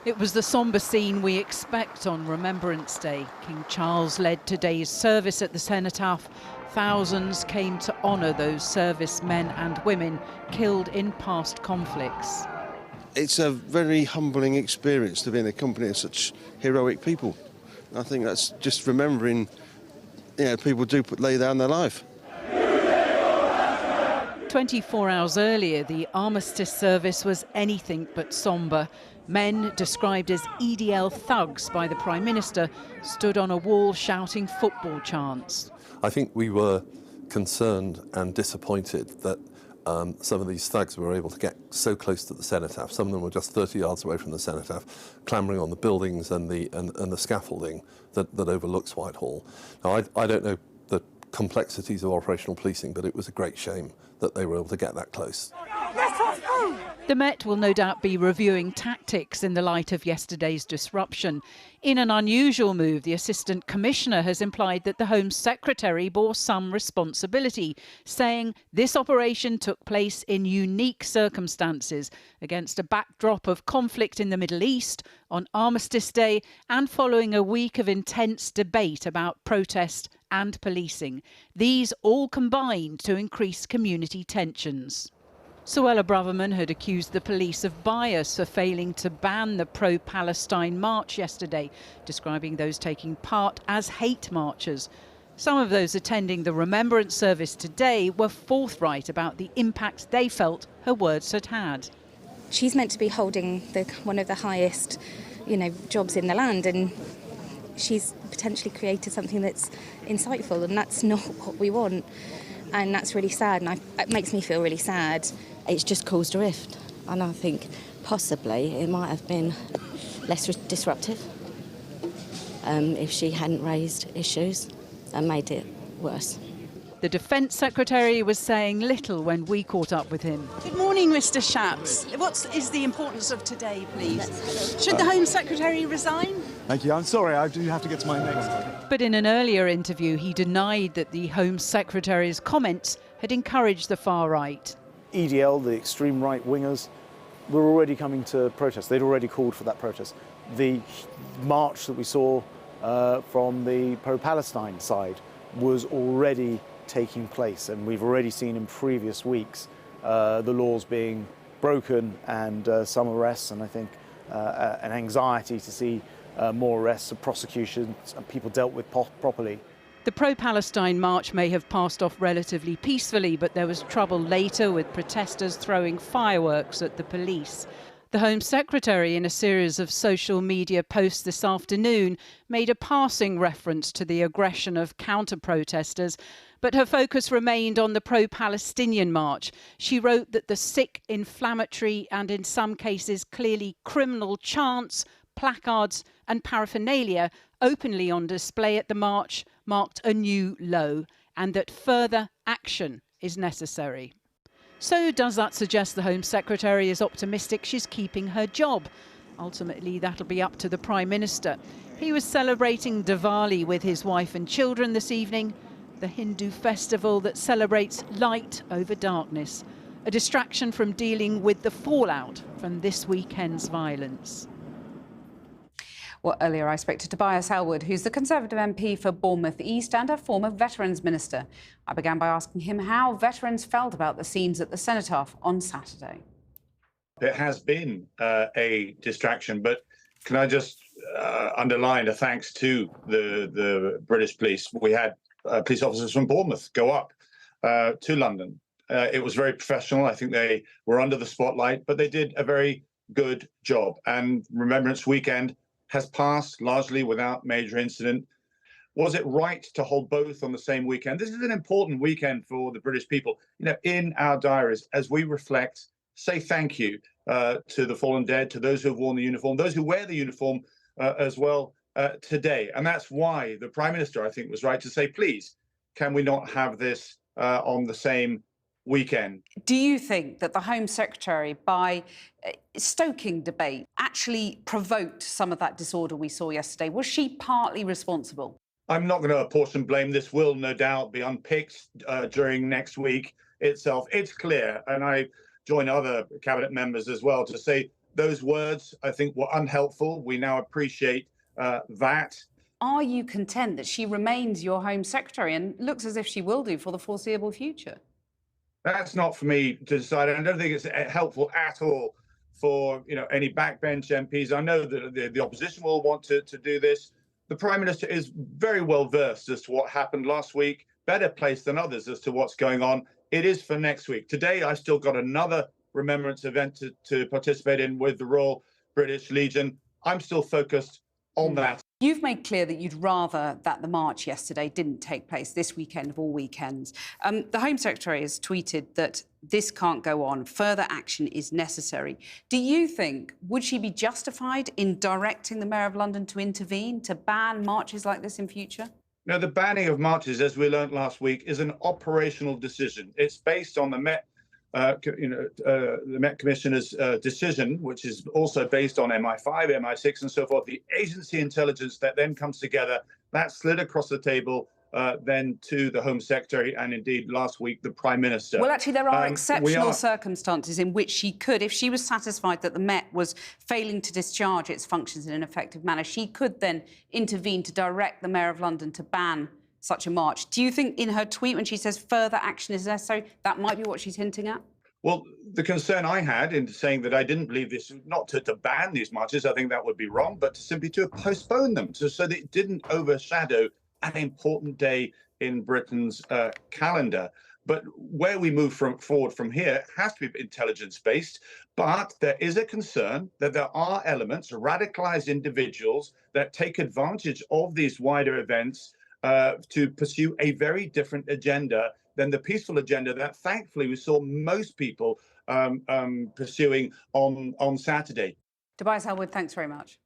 It was the sombre scene we expect on Remembrance Day. King Charles led today's service at the Cenotaph. Thousands came to honour those servicemen and women killed in past conflicts. It's a very humbling experience to be in the company of such heroic people. I think that's just remembering, people do lay down their life. 24 hours earlier, the armistice service was anything but sombre. Men, described as EDL thugs by the Prime Minister, stood on a wall shouting football chants. I think we were concerned and disappointed that some of these thugs were able to get so close to the Cenotaph. Some of them were just 30 yards away from the Cenotaph, clambering on the buildings and the scaffolding that overlooks Whitehall. Now, I don't know the complexities of operational policing, but it was a great shame that they were able to get that close. The Met will no doubt be reviewing tactics in the light of yesterday's disruption. In an unusual move, the Assistant Commissioner has implied that the Home Secretary bore some responsibility, saying this operation took place in unique circumstances against a backdrop of conflict in the Middle East, on Armistice Day, and following a week of intense debate about protest and policing. These all combined to increase community tensions. Suella Braverman had accused the police of bias for failing to ban the pro-Palestine march yesterday, describing those taking part as hate marchers. Some of those attending the remembrance service today were forthright about the impact they felt her words had had. She's meant to be holding one of the highest, jobs in the land, and she's potentially created something that's insightful, and that's not what we want. And that's really sad, and it makes me feel really sad. It's just caused a rift, and I think possibly it might have been less disruptive if she hadn't raised issues and made it worse. The Defence Secretary was saying little when we caught up with him. Good morning, Mr. Shapps. What is the importance of today, please? Should the Home Secretary resign? Thank you. I'm sorry, I do have to get to my next. But in an earlier interview, he denied that the Home Secretary's comments had encouraged the far right. EDL, the extreme right-wingers, were already coming to protest. They'd already called for that protest. The march that we saw from the pro-Palestine side was already taking place, and we've already seen in previous weeks the laws being broken and some arrests, and I think an anxiety to see more arrests and prosecutions and people dealt with properly. The pro-Palestine march may have passed off relatively peacefully, but there was trouble later with protesters throwing fireworks at the police. The Home Secretary, in a series of social media posts this afternoon, made a passing reference to the aggression of counter-protesters, but her focus remained on the pro-Palestinian march. She wrote that the sick, inflammatory and in some cases clearly criminal chants, placards and paraphernalia openly on display at the march marked a new low, and that further action is necessary. So does that suggest the Home Secretary is optimistic she's keeping her job? Ultimately, that'll be up to the Prime Minister. He was celebrating Diwali with his wife and children this evening, the Hindu festival that celebrates light over darkness, a distraction from dealing with the fallout from this weekend's violence. Well, earlier I spoke to Tobias Elwood, who's the Conservative MP for Bournemouth East and a former Veterans Minister. I began by asking him how veterans felt about the scenes at the Cenotaph on Saturday. It has been a distraction, but can I just underline a thanks to the British police. We had police officers from Bournemouth go up to London. It was very professional. I think they were under the spotlight, but they did a very good job. And Remembrance Weekend has passed largely without major incident. Was it right to hold both on the same weekend? This is an important weekend for the British people. In our diaries, as we reflect, say thank you to the fallen dead, to those who have worn the uniform, those who wear the uniform as well today. And that's why the Prime Minister, I think, was right to say, please, can we not have this on the same weekend? Do you think that the Home Secretary, by stoking debate, actually provoked some of that disorder we saw yesterday? Was she partly responsible? I'm not going to apportion blame. This will no doubt be unpicked during next week itself. It's clear, and I join other cabinet members as well to say those words, I think, were unhelpful. We now appreciate that. Are you content that she remains your Home Secretary and looks as if she will do for the foreseeable future? That's not for me to decide. I don't think it's helpful at all for any backbench MPs. I know that the opposition will want to do this. The Prime Minister is very well versed as to what happened last week, better placed than others as to what's going on. It is for next week. Today, I still got another remembrance event to participate in with the Royal British Legion. I'm still focused on that. You've made clear that you'd rather that the march yesterday didn't take place this weekend of all weekends. The Home Secretary has tweeted that this can't go on. Further action is necessary. Do you think, would she be justified in directing the Mayor of London to intervene, to ban marches like this in future? No, the banning of marches, as we learnt last week, is an operational decision. It's based on the Met the Met Commissioner's decision, which is also based on MI5, MI6 and so forth, the agency intelligence that then comes together, that slid across the table then to the Home Secretary and indeed last week the Prime Minister. Well, actually, there are exceptional circumstances in which she could, if she was satisfied that the Met was failing to discharge its functions in an effective manner, she could then intervene to direct the Mayor of London to ban such a march. Do you think in her tweet when she says further action is necessary, that might be what she's hinting at? Well, the concern I had in saying that I didn't believe this, not to ban these marches, I think that would be wrong, but simply to postpone them so that it didn't overshadow an important day in Britain's calendar. But where we move forward from here has to be intelligence-based. But there is a concern that there are elements, radicalized individuals that take advantage of these wider events to pursue a very different agenda than the peaceful agenda that, thankfully, we saw most people pursuing on Saturday. Tobias Ellwood, thanks very much.